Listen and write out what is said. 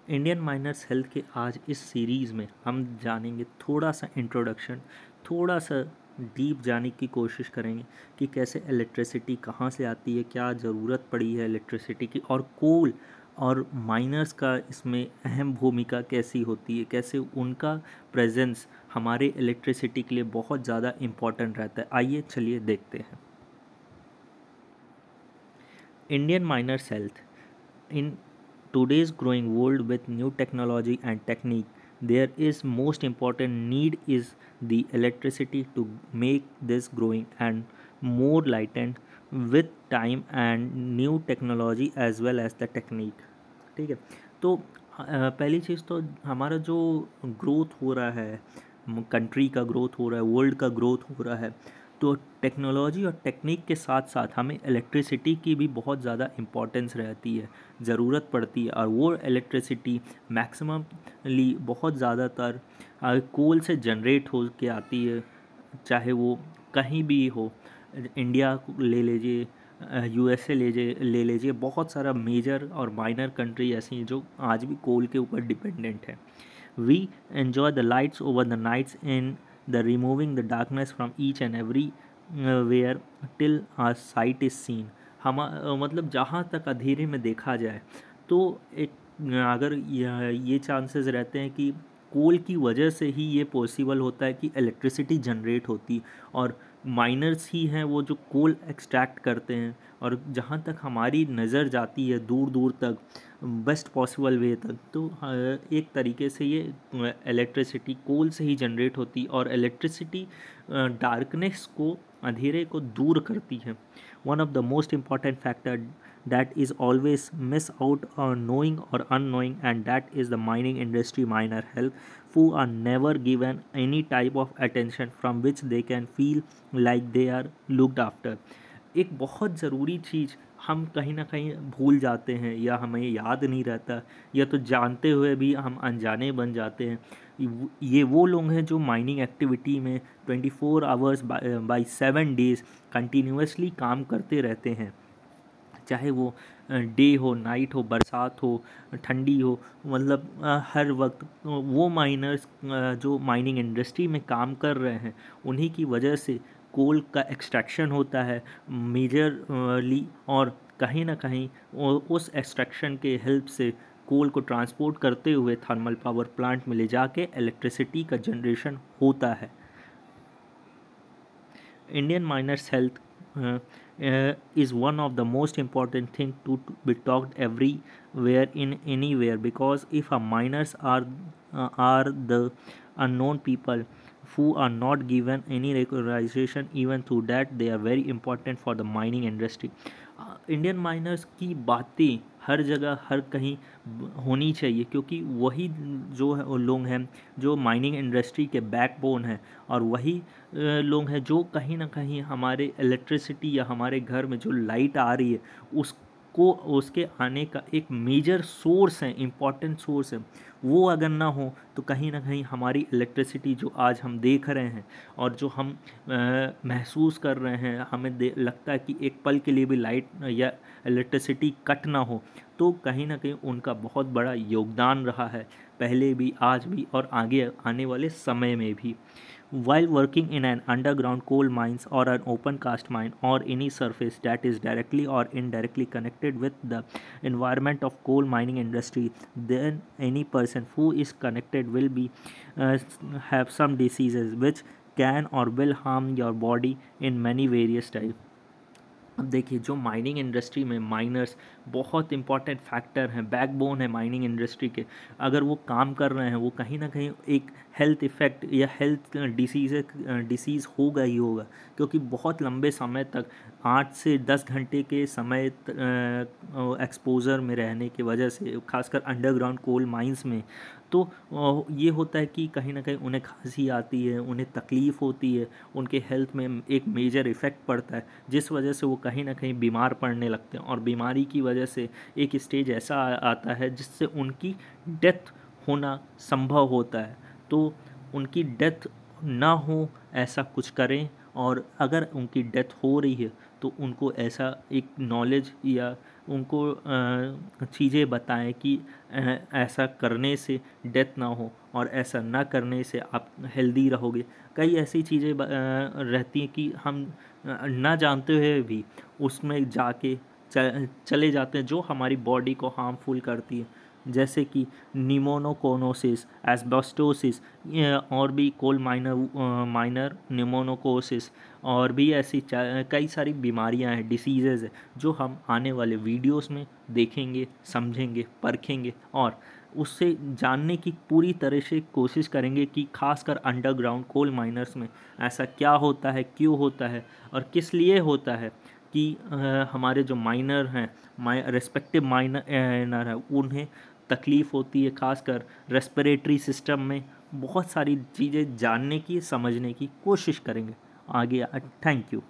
Indian miners health के आज इस सीरीज़ में हम जानेंगे थोड़ा सा इंट्रोडक्शन, थोड़ा सा डीप जाने की कोशिश करेंगे कि कैसे इलेक्ट्रिसिटी कहाँ से आती है, क्या ज़रूरत पड़ी है इलेक्ट्रिसिटी की, और कोल और माइनर्स का इसमें अहम भूमिका कैसी होती है, कैसे उनका प्रेजेंस हमारे इलेक्ट्रिसिटी के लिए बहुत ज़्यादा इम्पॉर्टेंट रहता है। आइए चलिए देखते हैं। Indian miners health in today's growing world with new technology and technique, there is most important need is the electricity to make this growing and more lightened with time and new technology as well as the technique। ठीक है। तो पहली चीज़ तो हमारा जो growth हो रहा है, कंट्री का ग्रोथ हो रहा है, वर्ल्ड का ग्रोथ हो रहा है, तो टेक्नोलॉजी और टेक्निक के साथ साथ हमें इलेक्ट्रिसिटी की भी बहुत ज़्यादा इम्पोर्टेंस रहती है, ज़रूरत पड़ती है। और वो इलेक्ट्रिसिटी मैक्सिममली बहुत ज़्यादातर कोल से जनरेट हो के आती है, चाहे वो कहीं भी हो। इंडिया को ले लीजिए, यूएसए ले लीजिए, बहुत सारा मेजर और माइनर कंट्री ऐसी हैं जो आज भी कोल के ऊपर डिपेंडेंट है। We enjoy the lights over the nights in the removing the darkness from each and every where till our sight is seen. हम मतलब जहाँ तक अंधेरे में देखा जाए तो एक अगर ये चांसेस रहते हैं कि कोल की वजह से ही ये पॉसिबल होता है कि इलेक्ट्रिसिटी जनरेट होती, और माइनर्स ही हैं वो जो कोल एक्सट्रैक्ट करते हैं। और जहाँ तक हमारी नज़र जाती है दूर दूर तक, बेस्ट पॉसिबल वे तक, तो एक तरीके से ये इलेक्ट्रिसिटी कोल से ही जनरेट होती, और इलेक्ट्रिसिटी डार्कनेस को, अंधेरे को दूर करती है। One of the most important factor that is always miss out on knowing or unknowing, and that is the mining industry miner help who are never given any type of attention from which they can feel like they are looked after। एक बहुत ज़रूरी चीज़ हम कहीं ना कहीं भूल जाते हैं, या हमें याद नहीं रहता, या तो जानते हुए भी हम अनजाने बन जाते हैं। ये वो लोग हैं जो माइनिंग एक्टिविटी में 24 आवर्स बाई 7 डेज़ कंटिन्यूसली काम करते रहते हैं, चाहे वो डे हो, नाइट हो, बरसात हो, ठंडी हो, मतलब हर वक्त वो माइनर्स जो माइनिंग इंडस्ट्री में काम कर रहे हैं, उन्हीं की वजह से कोल का एक्सट्रैक्शन होता है मेजरली। और कहीं ना कहीं उस एक्सट्रैक्शन के हेल्प से कोल को ट्रांसपोर्ट करते हुए थर्मल पावर प्लांट में ले जाके इलेक्ट्रिसिटी का जनरेशन होता है। Indian miners' health is one of the most important thing to be talked everywhere in anywhere, because if a miners are the unknown people who are not given any recognition, even through that they are very important for the mining industry। Indian miners की बातें हर जगह हर कहीं होनी चाहिए, क्योंकि वही जो है वो लोग हैं जो माइनिंग इंडस्ट्री के बैकबोन हैं, और वही लोग हैं जो कहीं ना कहीं हमारे इलेक्ट्रिसिटी या हमारे घर में जो लाइट आ रही है उसको, उसके आने का एक मेजर सोर्स है, इम्पॉर्टेंट सोर्स है। वो अगर ना हो तो कहीं ना कहीं हमारी इलेक्ट्रिसिटी जो आज हम देख रहे हैं और जो हम महसूस कर रहे हैं, हमें लगता है कि एक पल के लिए भी लाइट या इलेक्ट्रिसिटी कट ना हो, तो कहीं ना कहीं उनका बहुत बड़ा योगदान रहा है, पहले भी, आज भी, और आगे आने वाले समय में भी। While working in an underground coal mines or an open cast mine or any surface that is directly or indirectly connected with the environment of coal mining industry, then any person who is connected will be uh, have some diseases which can or will harm your body in many various types। अब देखिए, जो mining industry में miners बहुत important factor हैं, backbone है mining industry के। अगर वो काम कर रहे हैं, वो कहीं ना कहीं एक हेल्थ इफ़ेक्ट या हेल्थ डिसीज़ होगा ही होगा, क्योंकि बहुत लंबे समय तक 8 से 10 घंटे के समय एक्सपोज़र में रहने की वजह से, खासकर अंडरग्राउंड कोल माइंस में, तो ये होता है कि कहीं ना कहीं उन्हें खांसी आती है, उन्हें तकलीफ़ होती है, उनके हेल्थ में एक मेजर इफ़ेक्ट पड़ता है, जिस वजह से वो कहीं ना कहीं बीमार पड़ने लगते हैं, और बीमारी की वजह से एक स्टेज ऐसा आता है जिससे उनकी डेथ होना संभव होता है। तो उनकी डेथ ना हो ऐसा कुछ करें, और अगर उनकी डेथ हो रही है तो उनको ऐसा एक नॉलेज या उनको चीज़ें बताएं कि ऐसा करने से डेथ ना हो और ऐसा ना करने से आप हेल्दी रहोगे। कई ऐसी चीज़ें रहती हैं कि हम ना जानते हुए भी उसमें जाके चले जाते हैं जो हमारी बॉडी को हार्मफुल करती है, जैसे कि निमोनोकोनोसिस, एस्बेस्टोसिस, और भी कोल माइनर निमोनोकोसिस, और भी ऐसी कई सारी बीमारियां हैं, डिसीज़ेज़ हैं, जो हम आने वाले वीडियोस में देखेंगे, समझेंगे, परखेंगे और उससे जानने की पूरी तरह से कोशिश करेंगे कि खासकर अंडरग्राउंड कोल माइनर्स में ऐसा क्या होता है, क्यों होता है और किस लिए होता है कि हमारे जो माइनर हैं, रेस्पेक्टिव माइनर हैं, उन्हें तकलीफ़ होती है, खासकर रेस्पिरेटरी सिस्टम में। बहुत सारी चीज़ें जानने की, समझने की कोशिश करेंगे आगे। Thank you.